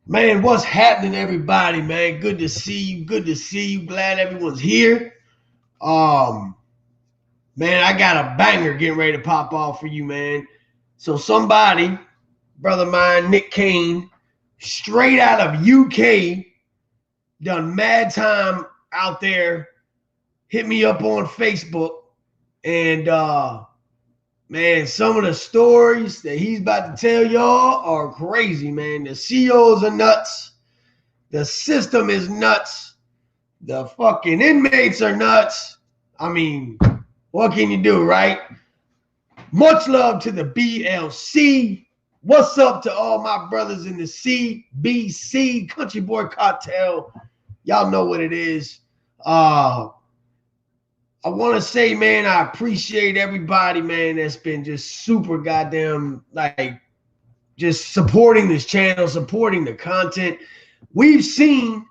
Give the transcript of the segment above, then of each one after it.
Man, what's happening, everybody, man? Good to see you. Good to see you. Glad everyone's here. Um, man, I got a banger getting ready to pop off for you, man. So somebody, brother mine, Nick Kane, straight out of UK, done mad time out there, hit me up on Facebook, and man, some of the stories that he's about to tell y'all are crazy, man. The CEOs are nuts. The system is nuts. The fucking inmates are nuts. I mean, what can you do, right? Much love to the BLC. What's up to all my brothers in the CBC, Country Boy Cartel? Y'all know what it is. I want to say, man, I appreciate everybody, man, that's been just super goddamn, like, just supporting this channel, supporting the content. We've seen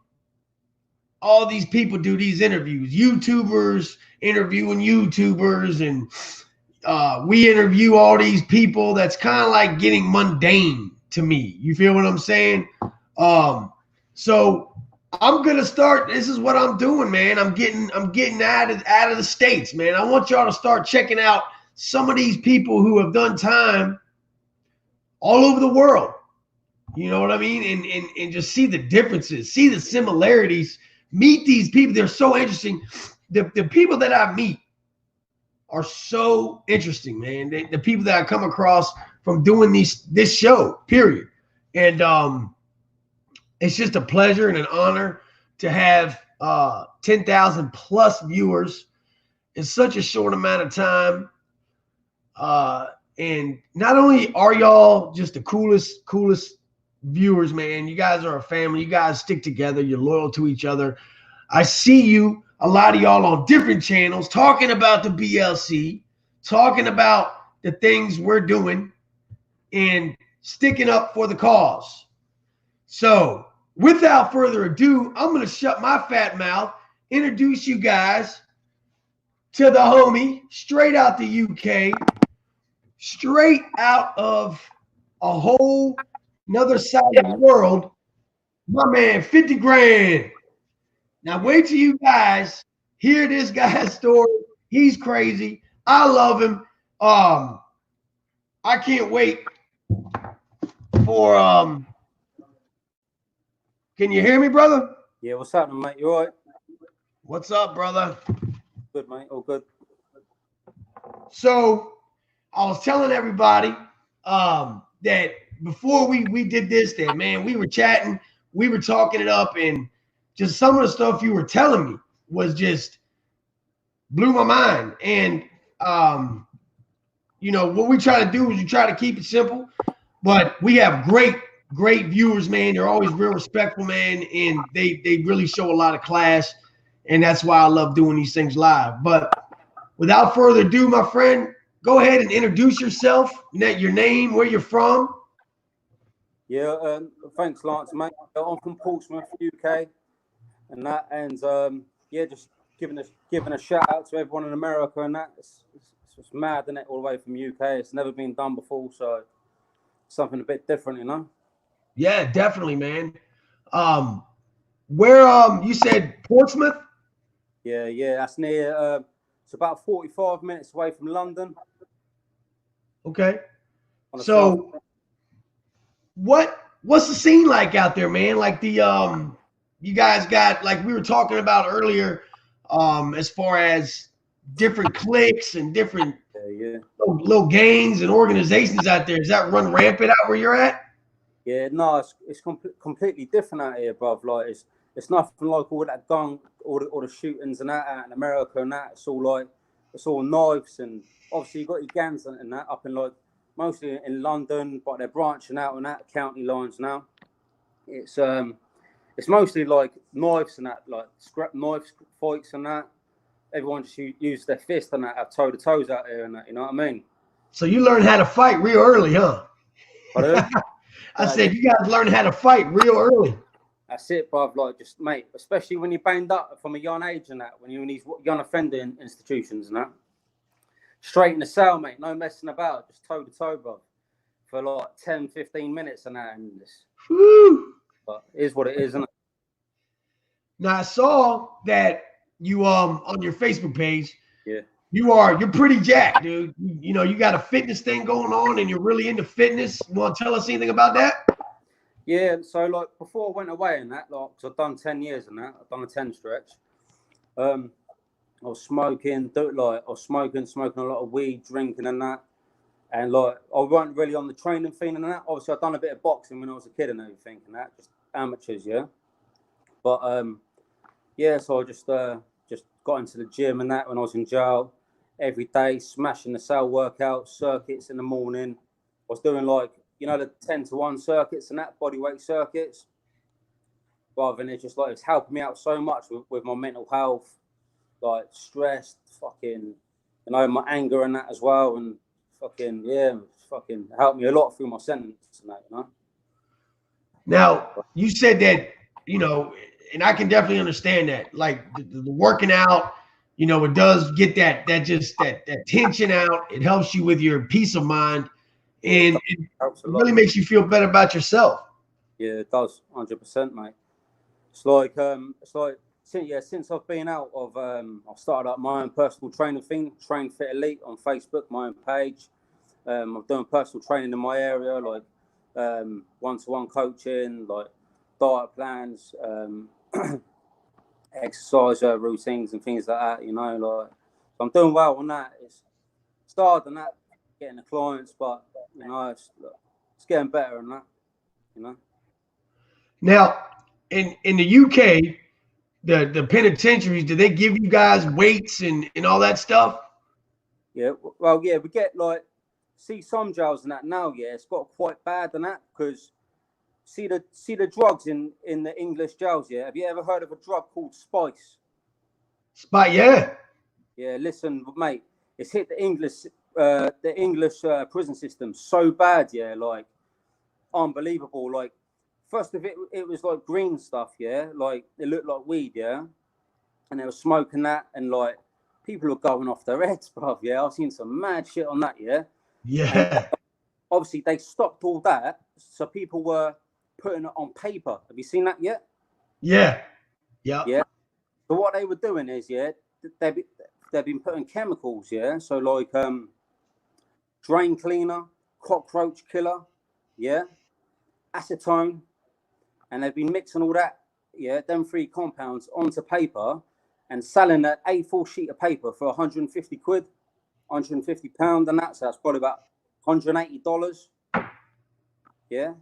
all these people do these interviews, YouTubers interviewing YouTubers, and we interview all these people. That's kind of like getting mundane to me. You feel what I'm saying? So I'm gonna start. This is what I'm doing, man. I'm getting out of the States, man. I want y'all to start checking out some of these people who have done time all over the world. You know what I mean? And just see the differences, see the similarities. Meet these people. They're so interesting. The people that I meet are so interesting, man. The people that I come across from doing this show, period. And it's just a pleasure and an honor to have 10,000 plus viewers in such a short amount of time. And not only are y'all just the coolest viewers, man, you guys are a family. You guys stick together. You're loyal to each other. I see you, a lot of y'all on different channels talking about the BLC, talking about the things we're doing and sticking up for the cause. So without further ado, I'm going to shut my fat mouth, introduce you guys to the homie straight out the UK, straight out of a whole another side of the world, my man, 50 grand. Now wait till you guys hear this guy's story. He's crazy. I love him. I can't wait for can you hear me, brother? Yeah, what's happening, mate? You all right? What's up, brother? Good, mate. All good. So I was telling everybody that before we did this, that, man, we were chatting, we were talking it up, and just some of the stuff you were telling me was just blew my mind. And you know what we try to do is we try to keep it simple, but we have great viewers, man. They're always real respectful, man, and they really show a lot of class, and that's why I love doing these things live. But without further ado, my friend, go ahead and introduce yourself, your name, where you're from. Yeah, thanks, Lance, mate. I'm from Portsmouth, UK, and that, and yeah, just giving a shout out to everyone in America, and that. It's mad, isn't it? All the way from UK. It's never been done before, so something a bit different, you know. Yeah, definitely, man. Where you said Portsmouth? Yeah, that's near. It's about 45 minutes away from London. Okay. So, what's the scene like out there, man? Like the you guys got, like we were talking about earlier, as far as different cliques and different little gangs and organizations out there. Does that run rampant out where you're at? Yeah, no, it's completely different out here, bruv. Like it's nothing like all that gun, all the shootings and that out in America and that. It's all knives, and obviously you got your gangs and that up in, like, mostly in London, but they're branching out on that county lines now. It's mostly like knives and that, like scrap knife fights and that. Everyone just use their fist and that, have toe-to-toes out there and that, you know what I mean? So you learned how to fight real early, huh? Pardon? I said you guys learned how to fight real early. That's it, bruv. Like, just, mate, especially when you're banged up from a young age and that, when you're in these young offender institutions and that. Straight in the cell, mate. No messing about. Just toe-to-toe, bruv. For like 10, 15 minutes and that. And just... Woo. But it is what it is, isn't it? Now I saw that you on your Facebook page, Yeah. you're pretty jacked, dude. You know, you got a fitness thing going on and you're really into fitness. You want to tell us anything about that? Yeah, so like before I went away and that, like, cause I've done 10 years and that, I've done a 10 stretch. I was smoking, smoking a lot of weed, drinking and that. And like I wasn't really on the training thing and that. Obviously I've done a bit of boxing when I was a kid and everything and that, just amateurs, yeah. But yeah, so I just got into the gym and that when I was in jail every day, smashing the cell workout circuits in the morning. I was doing like, you know, the 10-to-1 circuits and that, bodyweight circuits. Rather than it's just like, it's helping me out so much with my mental health, like stressed, fucking, you know, my anger and that as well. And fucking, yeah, fucking helped me a lot through my sentence and that, you know. Now, you said that, you know, and I can definitely understand that. Like the working out, you know, it does get that tension out. It helps you with your peace of mind, and it Helps a lot. really makes you feel better about yourself. Yeah, it does, 100%, mate. It's like since I've been out of I've started up my own personal training thing, Train Fit Elite on Facebook, my own page. I'm doing personal training in my area, like one-to-one coaching, like diet plans, exercise routines and things like that, you know, like so I'm doing well on that. It's hard on that, getting the clients, but you know, it's getting better on that, you know. Now, in the UK, the penitentiaries, do they give you guys weights and all that stuff? Yeah, well, yeah, we get like see some jails and that now. Yeah, it's got quite bad than that because see the drugs in the English jails. Yeah, have you ever heard of a drug called spice? Spot, yeah. Yeah, listen, mate, it's hit the English prison system so bad. Yeah, like unbelievable. Like first of it was like green stuff. Yeah, like it looked like weed. Yeah, and they were smoking that and like. People are going off their heads, bruv. Yeah, I've seen some mad shit on that. Yeah, and Yeah. obviously they stopped all that, so people were putting it on paper. Have you seen that yet? Yeah. Yeah. Yeah. So what they were doing is, yeah, they've been putting chemicals, yeah. So like drain cleaner, cockroach killer, yeah, acetone, and they've been mixing all that, yeah, them three compounds onto paper and selling that A4 sheet of paper for 150 quid, 150 pound, and that's probably about $180. Yeah.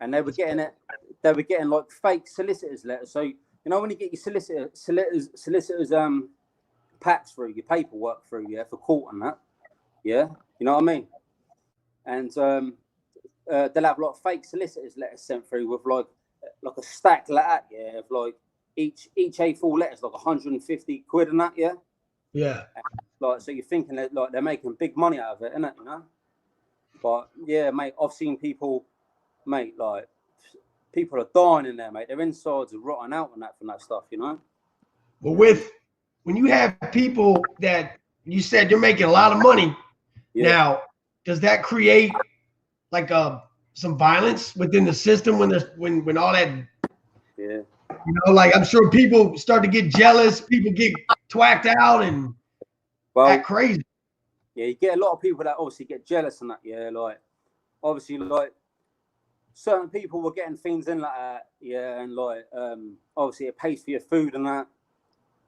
And they were getting like fake solicitors letters. So you know when you get your solicitors packs through, your paperwork through, yeah, for court and that, yeah, you know what I mean. And they'll have like fake solicitors letters sent through with like a stack like that, yeah, of like each A4 letters like 150 quid and that, yeah. Yeah. And, like so, you're thinking that like they're making big money out of it, innit, you know? But yeah, mate, I've seen people. Mate, like people are dying in there, mate. Their insides are rotting out and that from that stuff, you know. But when you have people that you said you're making a lot of money, Yeah. now does that create like some violence within the system when all that, Yeah. you know, like I'm sure people start to get jealous, people get twacked out and act crazy. Yeah, you get a lot of people that obviously get jealous and that, yeah, like obviously like certain people were getting things in like that, yeah, and like obviously it pays for your food and that.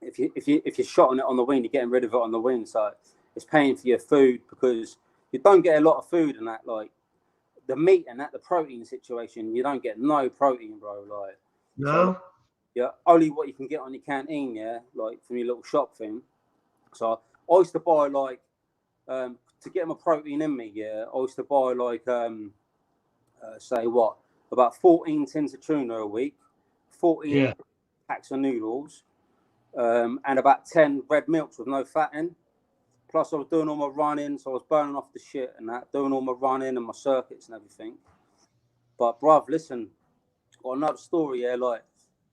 If you're shotting it on the wing, you're getting rid of it on the wing, so it's paying for your food because you don't get a lot of food and that, like the meat and that, the protein situation, you don't get no protein, bro. Like No. So, yeah, only what you can get on your canteen, yeah, like from your little shop thing. So I used to buy like to get my protein in me, yeah, I used to buy like say what, about 14 tins of tuna a week, 14 packs of noodles, and about 10 red milks with no fat in. Plus I was doing all my running, so I was burning off the shit and that, doing all my running and my circuits and everything. But bruv, listen, got another story here, like,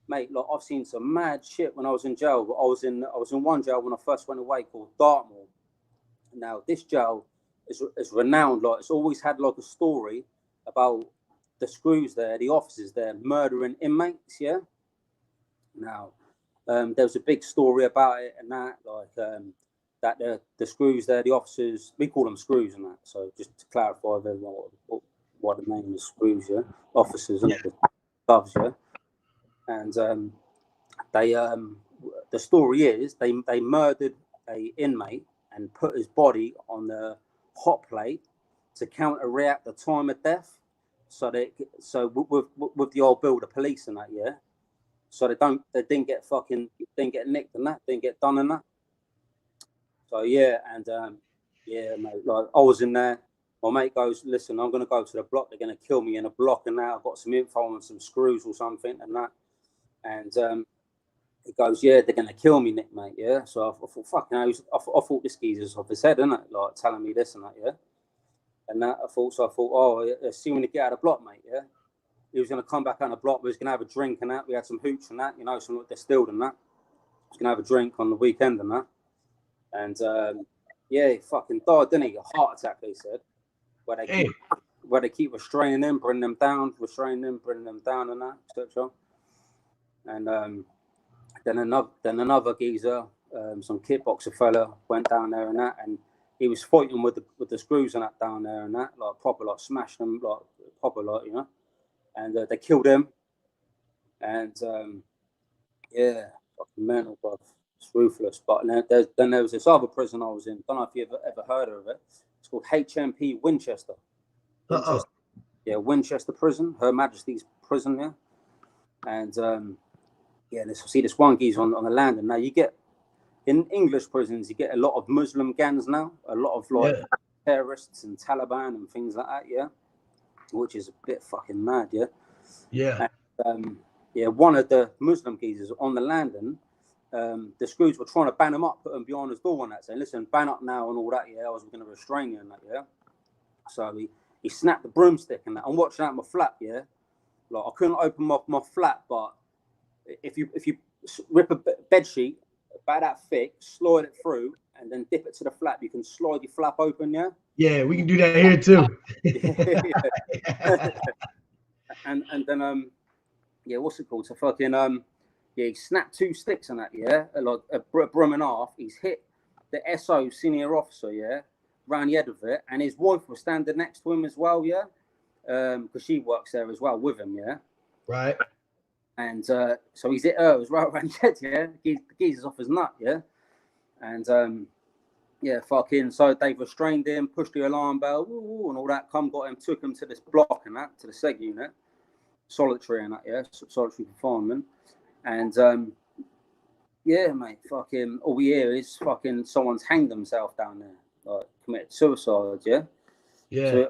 mate, like I've seen some mad shit when I was in jail. I was in one jail when I first went away called Dartmoor. Now this jail is renowned, like it's always had like a story about screws there, the officers there, murdering inmates. Yeah. Now, there was a big story about it and that, like that the screws there, the officers, we call them screws and that. So just to clarify, everyone what the name is, screws, yeah, officers, and the gloves, yeah. And they the story is they murdered a inmate and put his body on the hot plate to counteract the time of death. So with the old bill, the police and that, yeah. So they didn't get nicked and that, didn't get done and that. So yeah, and yeah, mate, like I was in there. My mate goes, listen, I'm gonna go to the block. They're gonna kill me in a block, and now I've got some info on some screws or something and that. And he goes, yeah, they're gonna kill me, Nick, mate. Yeah. So I thought, fucking hell, I thought this geezer's off his head, isn't it? Like telling me this and that, yeah. And that I thought, oh, see when you get out of the block, mate, yeah. He was gonna come back out of the block. We was gonna have a drink and that. We had some hooch and that, you know, some distilled and that. He was gonna have a drink on the weekend and that. And yeah, he fucking died, didn't he? A heart attack, they said. Where they keep restraining them, bringing them down, and that, etc. And then another geezer, some kickboxer fella, went down there and that, and he was fighting with the screws and that down there and that, like proper, like smashing them, like proper, like, you know. And they killed him. And yeah, fucking mental, bro. It's ruthless. But then there was this other prison I was in. Don't know if you've ever heard of it. It's called HMP Winchester. Yeah, Winchester Prison, Her Majesty's Prison, yeah. And yeah, see this one geezer on the land, and now you get in English prisons, you get a lot of Muslim gangs now, a lot of like terrorists and Taliban and things like that, yeah, which is a bit fucking mad, yeah. Yeah. And, yeah, one of the Muslim geezers on the landing, the screws were trying to ban him up, put him behind his door and that, saying, listen, ban up now and all that, yeah, I was going to restrain you and that, yeah. So he snapped the broomstick and that. I'm watching out my flat, yeah. Like I couldn't open my flat, but if you rip a bed sheet about that thick, slide it through, and then dip it to the flap, you can slide your flap open, yeah. Yeah, we can do that here too. And then yeah, what's it called? So fucking yeah, he snapped 2 sticks on that, yeah, like a broom and a half. He's hit the SO senior officer, yeah, round the head of it, and his wife was standing next to him as well, yeah, because she works there as well with him, yeah. Right. And so he's hit her as well around the head, yeah. The geezer's off his nut, yeah. And yeah, fucking, so they've restrained him, pushed the alarm bell, and all that, got him, took him to this block and that, to the seg unit, solitary and that, yeah, solitary confinement. And yeah, mate, fucking, all we hear is fucking someone's hanged themselves down there, like committed suicide, yeah. Yeah. So,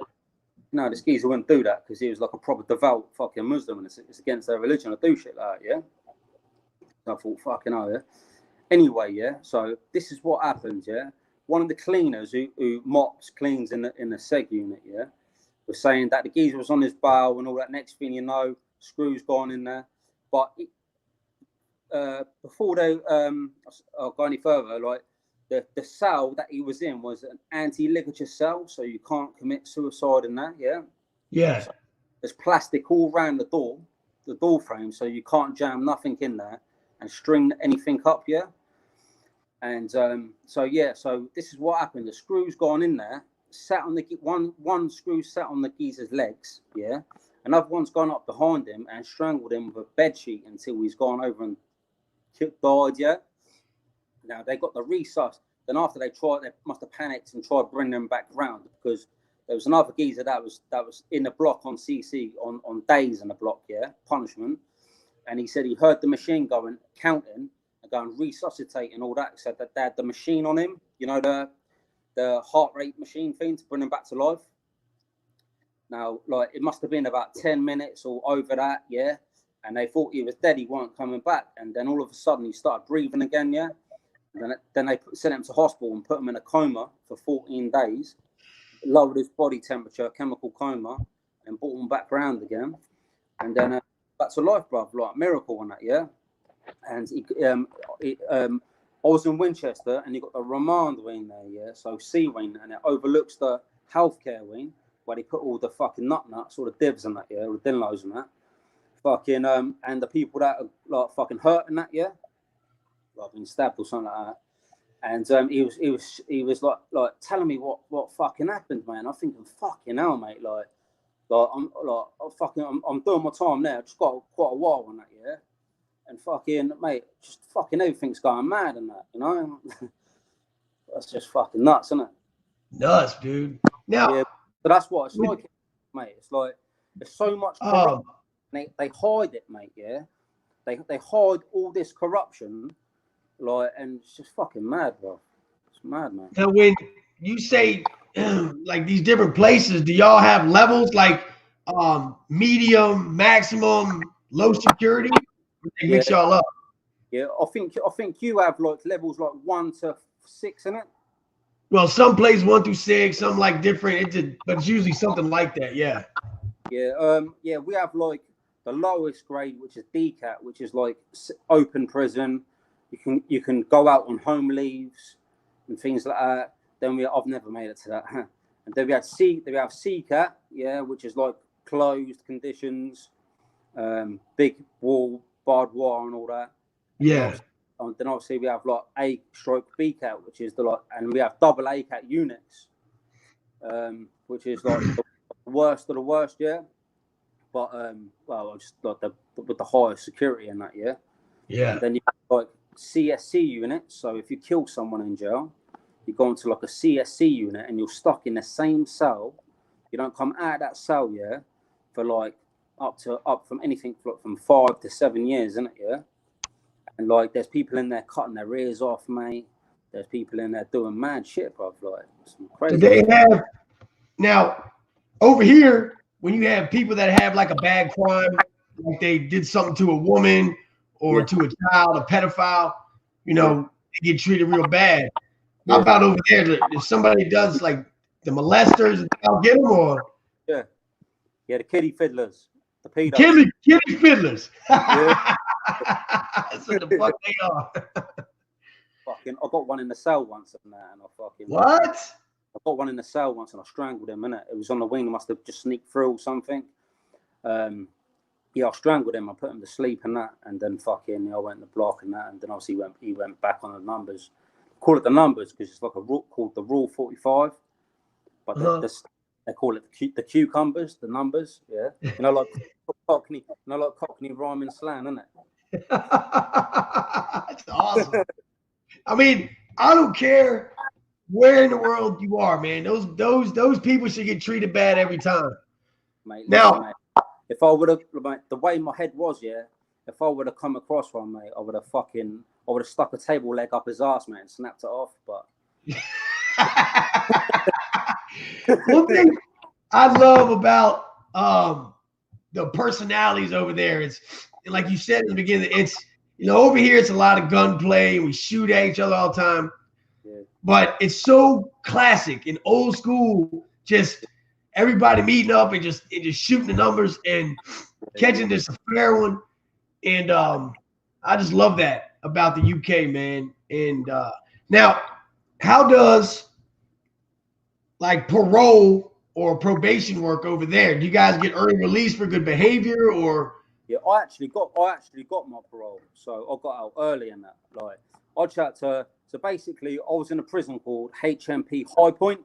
no, this geezer wouldn't do that because he was like a proper devout fucking Muslim, and it's against their religion to do shit like that, yeah. So I thought, fucking hell, yeah. Anyway, yeah. So this is what happens, yeah. One of the cleaners who cleans in the seg unit, yeah, was saying that the geezer was on his bail and all that. Next thing you know, screws gone in there. But before they go any further, like the cell that he was in was an anti-ligature cell, so you can't commit suicide in that, yeah. Yeah. So there's plastic all around the door frame, so you can't jam nothing in there and string anything up, yeah. And so yeah, so this is what happened. The screw's gone in there, sat on the one screw sat on the geezer's legs, yeah. Another one's gone up behind him and strangled him with a bed sheet until he's gone over and died, yeah. Now they got the resus. Then after they must have panicked and tried bringing them back round because there was another geezer that was in the block on CC on days in the block, yeah, punishment. And he said he heard the machine going counting and going resuscitate and all that. He said that they had the machine on him, you know, the heart rate machine thing to bring him back to life. Now, like it must have been about 10 minutes or over that, yeah. And they thought he was dead, he weren't coming back. And then all of a sudden he started breathing again, yeah. And then they sent him to hospital and put him in a coma for 14 days, lowered his body temperature, chemical coma, and brought him back round again. And then back to life, bruv, like miracle on that, yeah. And I was in Winchester, and you got the remand wing there, yeah. So C wing, and it overlooks the healthcare wing, where they put all the fucking nuts, all the divs and that, yeah, all the dinlos and that. Fucking and the people that are like fucking hurt and that, yeah, like being stabbed or something like that. And he was like telling me what fucking happened, man. I'm thinking, fucking hell, mate, like I'm doing my time there. Just got quite a while on that, yeah. And fucking, mate, just fucking everything's going mad and that, you know. That's just fucking nuts, isn't it? Nuts, dude. Now, yeah, but that's what it's like, mate. It's like there's so much corruption. They hide it, mate. Yeah, they hide all this corruption, like, and it's just fucking mad, bro. It's mad, man. Now, when you say like these different places, do y'all have levels like medium, maximum, low security? Or they mix y'all up. Yeah, I think you have like levels like 1 to 6 in it. Well, some plays 1 through 6, some like different, but it's usually something like that. Yeah. Yeah. We have like the lowest grade, which is DCAT, which is like open prison. You can go out on home leaves and things like that. Then I've never made it to that. And then we have CCAT, yeah, which is like closed conditions, big wall, barbed wire, and all that. Yeah. And then obviously we have like A/BCAT, which is and we have double ACAT units, which is like the worst of the worst, yeah. But just like with the highest security and that, yeah. Yeah. And then you have like CSC units. So if you kill someone in jail, you go into like a CSC unit and you're stuck in the same cell. You don't come out of that cell, yeah, for like up from anything from 5 to 7 years, isn't it, yeah? And like, there's people in there cutting their ears off, mate. There's people in there doing mad shit, bro. Like, some crazy. So they have now over here when you have people that have like a bad crime, like they did something to a woman or to a child, a pedophile, you know, they get treated real bad. How about over there? If somebody does like the molesters, I'll get them, or the kiddie fiddlers, the pedos. Kiddie fiddlers. That's what the fuck they are. Fucking, I got one in the cell once and that, and I fucking what? I got one in the cell once and I strangled him, innit? It was on the wing. I must have just sneaked through or something. I strangled him. I put him to sleep and that, and then fucking, I went in the block and that, and then obviously he went back on the numbers. Call it the numbers because it's like a rule called the Rule 45, but they call it the cucumbers, the numbers. Yeah, like Cockney, like Cockney rhyming slang, isn't it? That's awesome. I mean, I don't care where in the world you are, man. Those people should get treated bad every time. Mate, listen, mate, if I would have, the way my head was, yeah, if I would have come across one, mate, I would have stuck a table leg up his ass, man, and snapped it off. But one thing I love about the personalities over there is, like you said in the beginning, it's, over here it's a lot of gunplay and we shoot at each other all the time. Yeah. But it's so classic and old school, just everybody meeting up and just shooting the numbers and catching this fair one. And I just love that about the UK, man. And now, how does like parole or probation work over there? Do you guys get early release for good behavior, or? Yeah, I actually got my parole, so I got out early in that. Like, I chat to. So basically, I was in a prison called HMP High Point,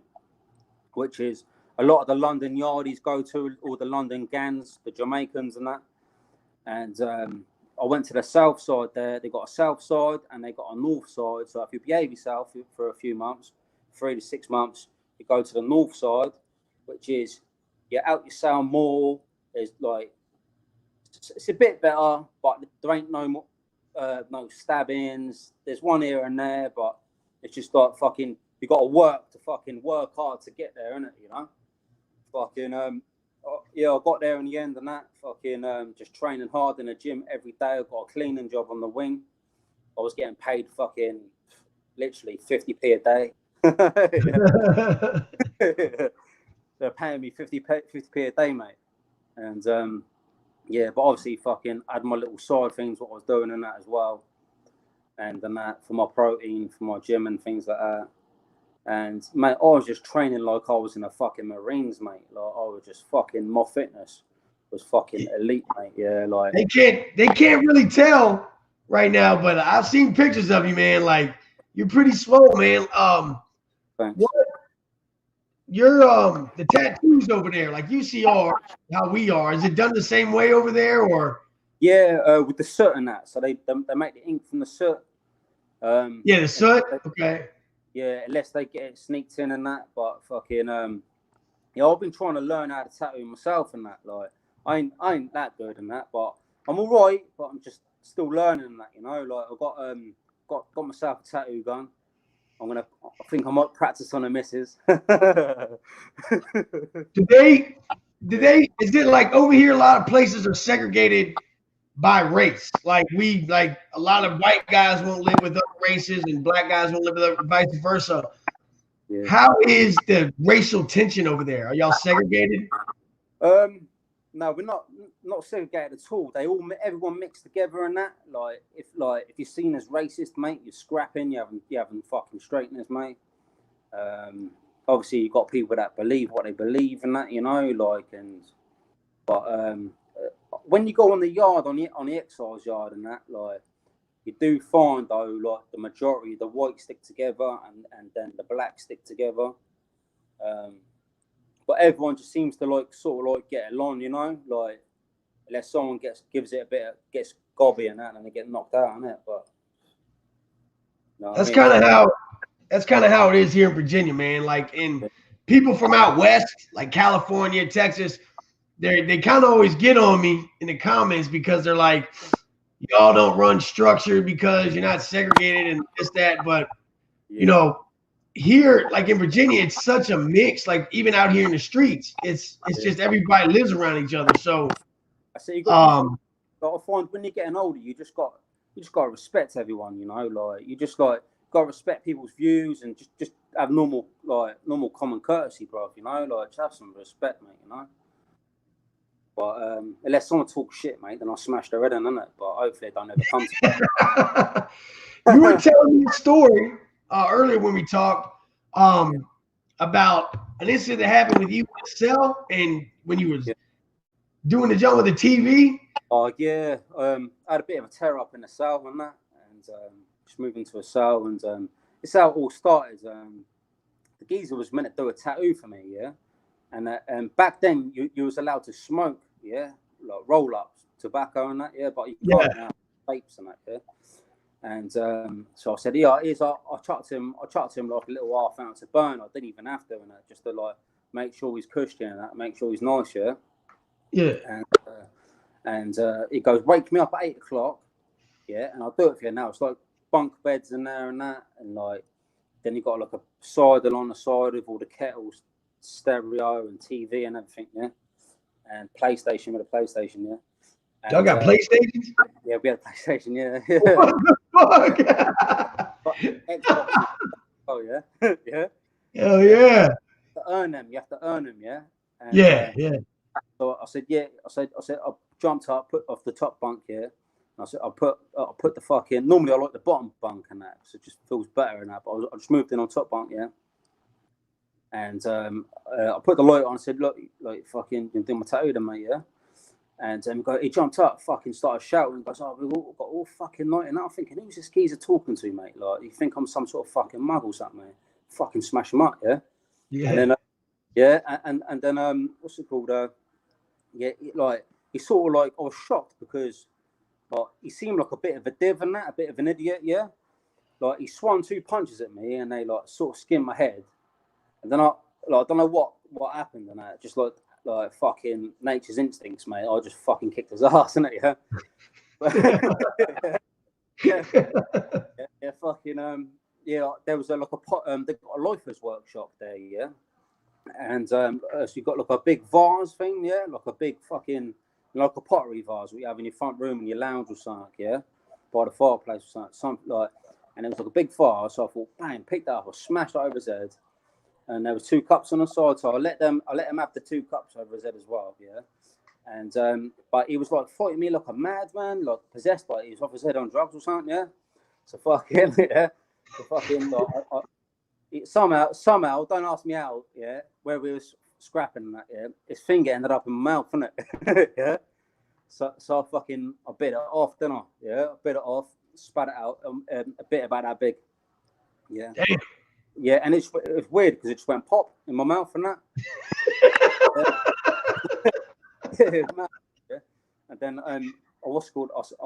which is a lot of the London yardies go to, all the London gangs, the Jamaicans and that. And I went to the south side there. They got a south side and they got a north side. So if you behave yourself for a few months, 3 to 6 months, you go to the north side, which is you're out your cell more. There's like, it's a bit better, but there ain't no stabbings. There's one here and there, but it's just like fucking, you got to work hard to get there, innit, Fucking, I got there in the end and that, fucking, just training hard in the gym every day. I got a cleaning job on the wing. I was getting paid fucking literally 50p a day. They're paying me 50p a day, mate. And, but obviously fucking I had my little side things, what I was doing and that as well. And then that for my protein, for my gym and things like that. And mate, I was just training like I was in the fucking Marines, mate. Like I was just fucking, my fitness was fucking elite, mate. Yeah, like they can't really tell right now, but I've seen pictures of you, man. Like you're pretty swole, man. thanks. What your the tattoos over there, like you see how we are, is it done the same way over there, or? Yeah, with the soot and that. So they make the ink from the soot. Yeah, the soot. Okay. Yeah, unless they get it sneaked in and that. But fucking yeah, I've been trying to learn how to tattoo myself and that. Like I ain't that good and that, but I'm alright. But I'm just still learning and that. You know, like I've got myself a tattoo gun. I think I might practice on a missus. Do they? Is it like over here? A lot of places are segregated by race. Like a lot of white guys won't live with other races, and black guys won't live with other, vice versa. Yeah. How is the racial tension over there? Are y'all segregated? No, we're not segregated at all. Everyone mixed together and that. Like if you're seen as racist, mate, you're scrapping. You haven't fucking straighteners, mate. Obviously you got people that believe what they believe and that, you know, like but when you go on the yard on the exercise yard and that, like you do find though, like the majority, the whites stick together and then the blacks stick together. But everyone just seems to like sort of like get along, you know, like unless someone gives it a bit, gets gobby and that, and they get knocked out on it. But you know that's kind of how it is here in Virginia, man. Like in people from out west, like California, Texas, they kind of always get on me in the comments because they're like, y'all don't run structured because you're not segregated and this that. But you know, here, like in Virginia, it's such a mix. Like even out here in the streets, it's just everybody lives around each other. So I say you got to find when you're getting older, you just got to respect everyone. You know, like you just like got to respect people's views and just have normal common courtesy, bro. You know, like just have some respect, mate. You know. But unless someone talks shit, mate, then I'll smash their head in, innit? But hopefully it don't ever come to that. You were telling me a story earlier when we talked about an incident that happened with you in the cell and when you was doing the jump with the TV. Oh, yeah. I had a bit of a tear up in the cell and that, and just moved into a cell. And it's how it all started. The geezer was meant to do a tattoo for me, yeah? And back then, you was allowed to smoke, yeah? Like roll-ups, tobacco and that, yeah? But you can't now, vapes and that, yeah? And so I said, yeah, it is. I chucked him like a little half ounce of burn. I didn't even have to, and that, just to like make sure he's cushy and that, make sure he's nice, yeah? Yeah. And he goes, wake me up at 8 o'clock, yeah? And I'll do it for you now. It's like bunk beds in there and that, and like, then you got like a sidle on the side with all the kettles, stereo and TV and everything, yeah? And PlayStation with a PlayStation, yeah? Y'all got PlayStations? Yeah, we had a PlayStation, yeah. What the fuck? Xbox. Oh, yeah? Yeah? Hell yeah. You have to earn them, yeah? And, yeah. So I said, yeah. I said, I jumped up, put off the top bunk, yeah? And I said, I put the fucking, normally I like the bottom bunk and that, because it just feels better and that, but I just moved in on top bunk, yeah? And I put the light on and said, look, like, fucking, you do my tattoo then, mate, yeah? And he jumped up, fucking started shouting, and goes, oh, we've all got all fucking night. And I'm thinking, who's this geezer talking to, mate? Like, you think I'm some sort of fucking mug or something, mate? Fucking smash him up, yeah? Yeah. And then, and then, what's it called? Like, he sort of like, I was shocked because, like, he seemed like a bit of a div and that, a bit of an idiot, yeah? Like, he swung 2 punches at me and they, like, sort of skinned my head. And then I don't know what happened and that, just like fucking nature's instincts, mate. I just fucking kicked his ass, innit, yeah? yeah, fucking, yeah, there was like they got a lifer's workshop there, yeah? And so you got like a big vase thing, yeah? Like a big fucking, like a pottery vase what you have in your front room in your lounge or something, yeah? By the fireplace or something like, and it was like a big vase, so I thought, bang, picked that up, I smashed it over his head. And there was 2 cups on the side, so I let them have the 2 cups over his head as well, yeah. And but he was like fighting me like a madman, like possessed, like he was off his head on drugs or something, yeah. So fucking yeah, so fucking like, somehow, don't ask me how, yeah, where we was scrapping and that, yeah, his finger ended up in my mouth, innit? Yeah. So I bit it off, didn't I? Yeah, I bit it off, spat it out, a bit about that big. Yeah. Damn. Yeah, and it's weird because it just went pop in my mouth and that. Yeah. And then I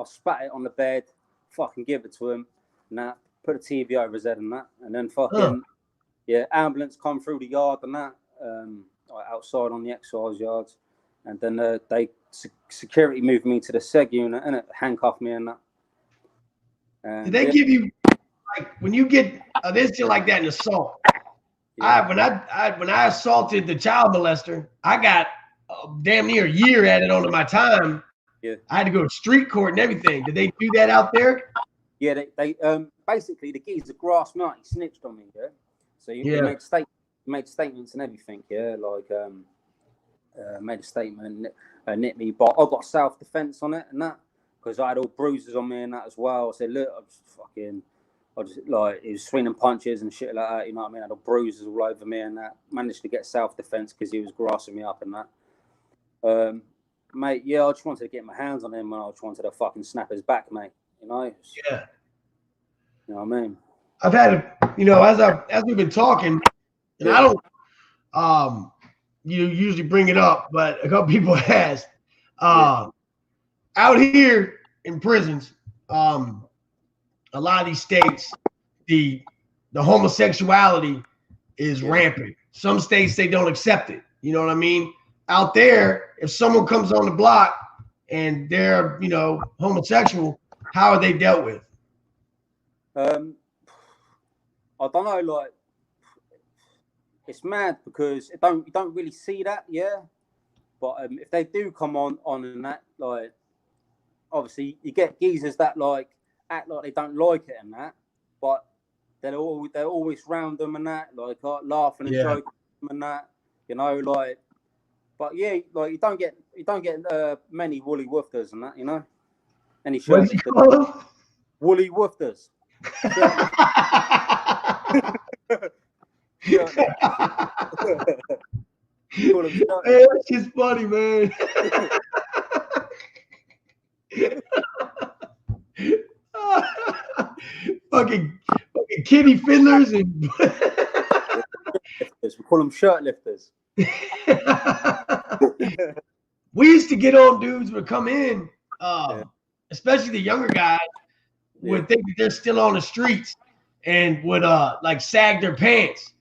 spat it on the bed, fucking give it to him, and that, put a TV over his head and that, and then fucking ambulance come through the yard and that, outside on the exercise yards, and then security moved me to the seg unit and it handcuffed me and that. Did they give you, like, when you get an incident like that in assault? Yeah. When I assaulted the child molester, I got damn near a year added onto my time. Yeah, I had to go to street court and everything. Did they do that out there? Yeah, they basically the geezer grasped me out. He snitched on me. Yeah, so he made statements and everything. Yeah, like made a statement, nicked me, but I got self-defense on it and that because I had all bruises on me and that as well. I said, look, I just like, he was swinging punches and shit like that, you know what I mean? I had all bruises all over me and that. Managed to get self-defense because he was grasping me up and that. Mate, yeah, I just wanted to get my hands on him and I just wanted to fucking snap his back, mate. You know? Yeah. You know what I mean? I've had, as we've been talking, and I don't, you usually bring it up, but a couple people asked, out here in prisons, a lot of these states, the homosexuality is rampant. Some states, they don't accept it. You know what I mean? Out there, if someone comes on the block and they're, homosexual, how are they dealt with? I don't know, like, it's mad because you don't really see that, yeah. But if they do come on and that, like, obviously you get geezers that like act like they don't like it and that, but they're always round them and that, like laughing and joking and that, like. But yeah, like you don't get many woolly woofers and that, Any What do you call them? Woolly woofers. That's just funny, man. fucking kitty fiddlers and we call them shirt lifters. We used to get on dudes would come in, especially the younger guys would think that they're still on the streets and would like sag their pants.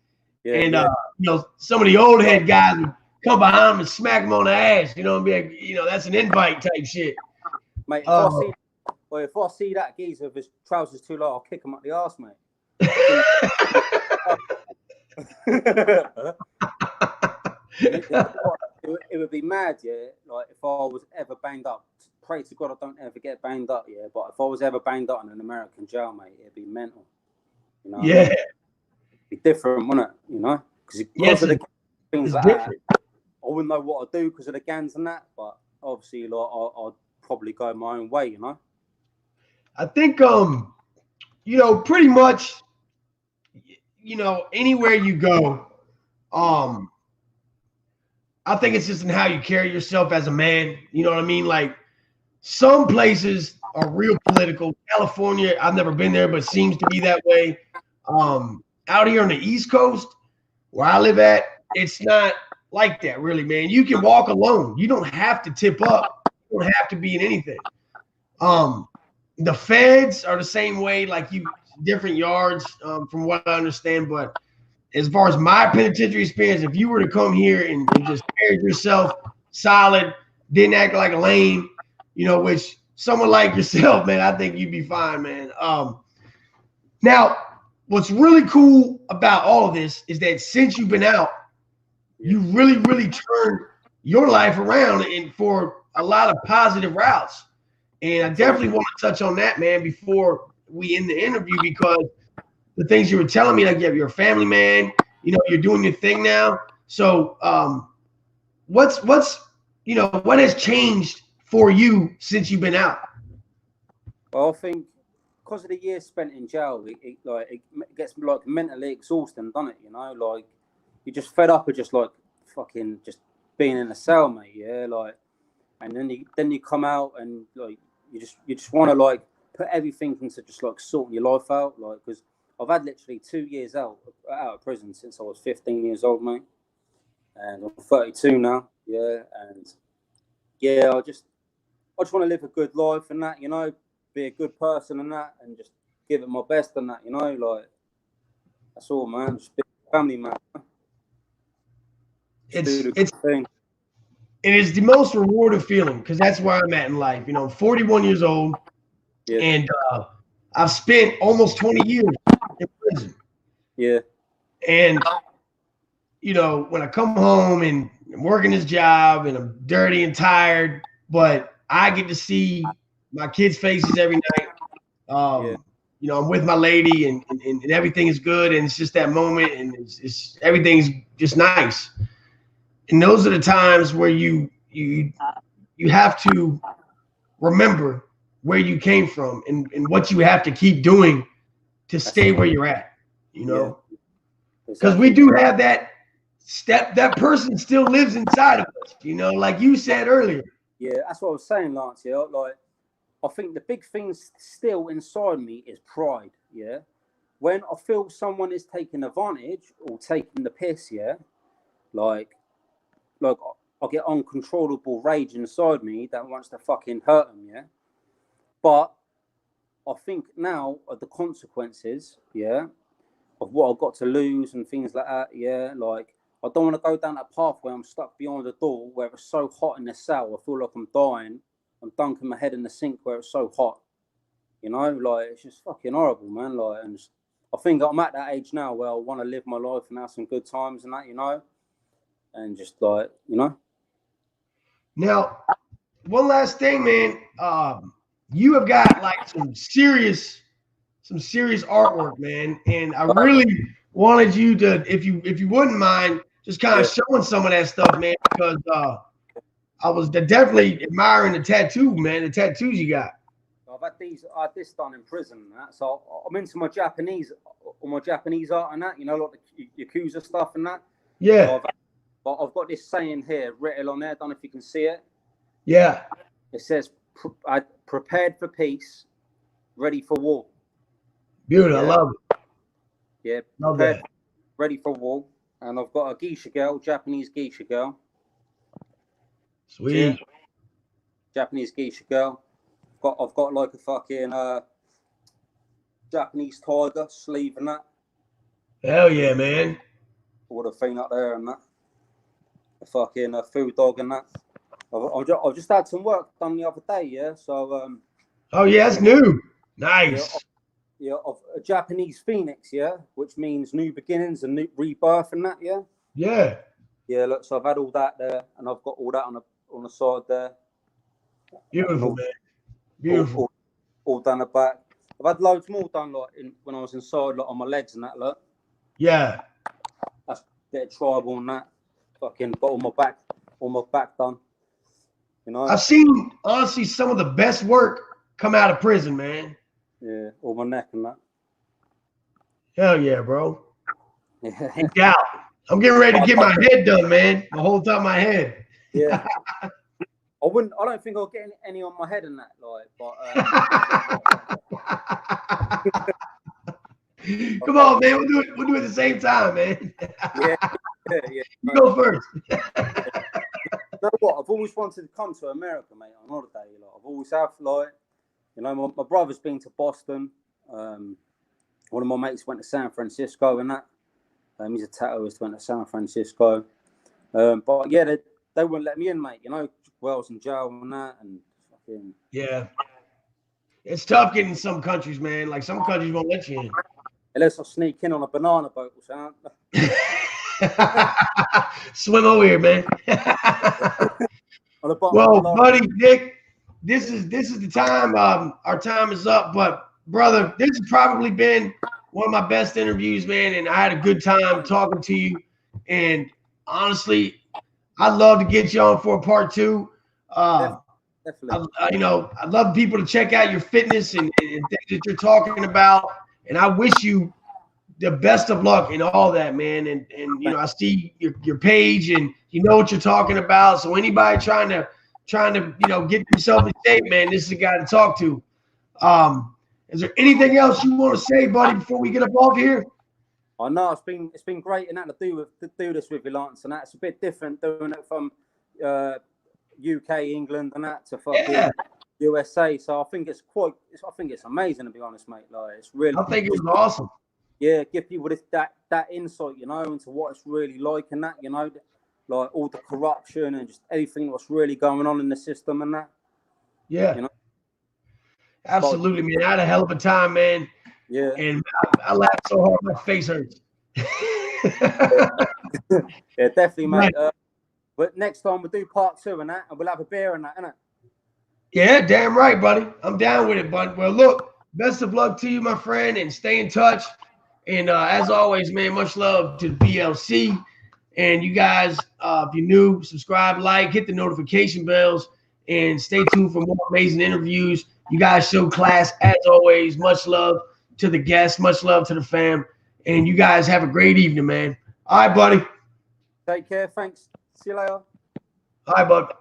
Some of the old head guys would come behind them and smack them on the ass, and be like, that's an invite type shit. Mate, if I see that geezer with his trousers too low, I'll kick him up the arse, mate. It would be mad, yeah. Like if I was ever banged up, pray to God I don't ever get banged up, yeah. But if I was ever banged up in an American jail, mate, it'd be mental. Yeah. It'd be different, wouldn't it? Because of the things like that, I wouldn't know what I'd do because of the gangs and that. But obviously, like I'd probably go my own way, I think, pretty much, anywhere you go, I think it's just in how you carry yourself as a man. You know what I mean? Like some places are real political. California, I've never been there, but seems to be that way. Out here on the East Coast, where I live at, it's not like that really, man. You can walk alone. You don't have to tip up. You don't have to be in anything. The feds are the same way, like different yards, from what I understand, but as far as my penitentiary experience, if you were to come here and just carry yourself solid, didn't act like a lame, which someone like yourself, man, I think you'd be fine, man. Now, what's really cool about all of this is that since you've been out, you really, really turned your life around and for a lot of positive routes. And I definitely want to touch on that, man, before we end the interview, because the things you were telling me, like you're a family man, you're doing your thing now. So what's what has changed for you since you've been out? Well, I think because of the years spent in jail, it gets like mentally exhausting, doesn't it? You know, like you're just fed up of just like fucking just being in a cell, mate. Yeah, like, and then you come out and like you just want to like put everything into just like sorting your life out, like because I've had literally 2 years out of prison since I was 15 years old, mate, and I'm 32 now. Yeah, and yeah, I just want to live a good life and that, you know, be a good person and that, and just give it my best and that, you know, like that's all, man. Just be a family man. It's thing. It is the most rewarding feeling because that's where I'm at in life. You know, I'm 41 years old, yeah. And I've spent almost 20 years in prison. Yeah. And, you know, when I come home and I'm working this job and I'm dirty and tired, but I get to see my kids' faces every night. Yeah. You know, I'm with my lady and everything is good. And it's just that moment and it's everything's just nice. And those are the times where you have to remember where you came from and what you have to keep doing to stay where you're at, you know, because we do have that person still lives inside of us, you know, like you said earlier. Yeah, that's what I was saying, Lance. Yeah, like I think the big thing still inside me is pride. Yeah, when I feel someone is taking advantage or taking the piss, yeah, like I get uncontrollable rage inside me that wants to fucking hurt them, yeah. But I think now of the consequences, yeah, of what I've got to lose and things like that, yeah. Like I don't want to go down that path where I'm stuck behind the door where it's so hot in the cell. I feel like I'm dying. I'm dunking my head in the sink where it's so hot. You know, like it's just fucking horrible, man. Like, and I think I'm at that age now where I want to live my life and have some good times and that, you know. And just like, you know. Now, one last thing, man. You have got like some serious artwork, man. And I really wanted you to, if you wouldn't mind, just kind of showing some of that stuff, man, because I was definitely admiring the tattoo, man. The tattoos you got. I had this done in prison, and that. So I'm into my Japanese art and that, you know, like the Yakuza stuff and that. Yeah. So I've got this saying here written on there. I don't know if you can see it. Yeah. It says, "I prepared for peace, ready for war." Beautiful. Yeah. I love it. Yeah. Prepared, ready for war. And I've got a geisha girl, Japanese geisha girl. Sweet. Yeah. Japanese geisha girl. I've got like a fucking Japanese tiger sleeve and that. Hell yeah, man. All the thing up there and that. A fucking food dog and that. I've just had some work done the other day, yeah. So oh yeah, that's new. Nice. Yeah, of a Japanese phoenix, yeah, which means new beginnings and new rebirth and that, yeah. Yeah. Yeah, look, so I've had all that there, and I've got all that on the side there. Beautiful, man. Beautiful. All done the back. I've had loads more done, like when I was inside, like on my legs and that, look. Yeah. That's a bit of tribal and that. Fucking got all my back done. You know. I've seen honestly some of the best work come out of prison, man. Yeah, all my neck and that. Hell yeah, bro. Yeah. No doubt. I'm getting ready to get my head done, man. The whole top of my head. Yeah. I don't think I'll get any on my head in that, like, but come on, man. We'll do it at the same time, man. Yeah. You go first. You know what? I've always wanted to come to America, mate, on holiday. Like, I've always have, like, you know, my brother's been to Boston. One of my mates went to San Francisco and that. He's a tattooist, went to San Francisco. But yeah, they wouldn't let me in, mate. You know, Wells in jail and that, and fucking. Yeah, it's tough getting in some countries, man. Like some countries won't let you in. Unless I sneak in on a banana boat or something. Swim over here, man. Well, buddy, Nick, this is the time. Our time is up, but brother, this has probably been one of my best interviews, man. And I had a good time talking to you. And honestly, I'd love to get you on for a part 2. Definitely. I'd love people to check out your fitness and things that you're talking about. And I wish you the best of luck in all that, man. And I see your page and you know what you're talking about. So anybody trying to get themselves in shape, man, this is the guy to talk to. Is there anything else you want to say, buddy, before we get up off here? I know it's been great and that to do this with you, Lance, and that's a bit different doing it from UK, England, and that to fucking USA. So I think it's amazing, to be honest, mate. Like it's really. I think it was awesome. Yeah, give people that insight, into what it's really like and that, like all the corruption and just everything that's really going on in the system and that. Yeah. Absolutely, man. I had a hell of a time, man. Yeah. And I laughed so hard my face hurts. Yeah, definitely, mate. But next time we'll do part 2 and that, and we'll have a beer and that, innit? Yeah, damn right, buddy. I'm down with it, bud. Well, look, best of luck to you, my friend, and stay in touch. And as always, man, much love to the BLC. And you guys, if you're new, subscribe, like, hit the notification bells, and stay tuned for more amazing interviews. You guys show class, as always. Much love to the guests. Much love to the fam. And you guys have a great evening, man. All right, buddy. Take care. Thanks. See you later. All right, bud.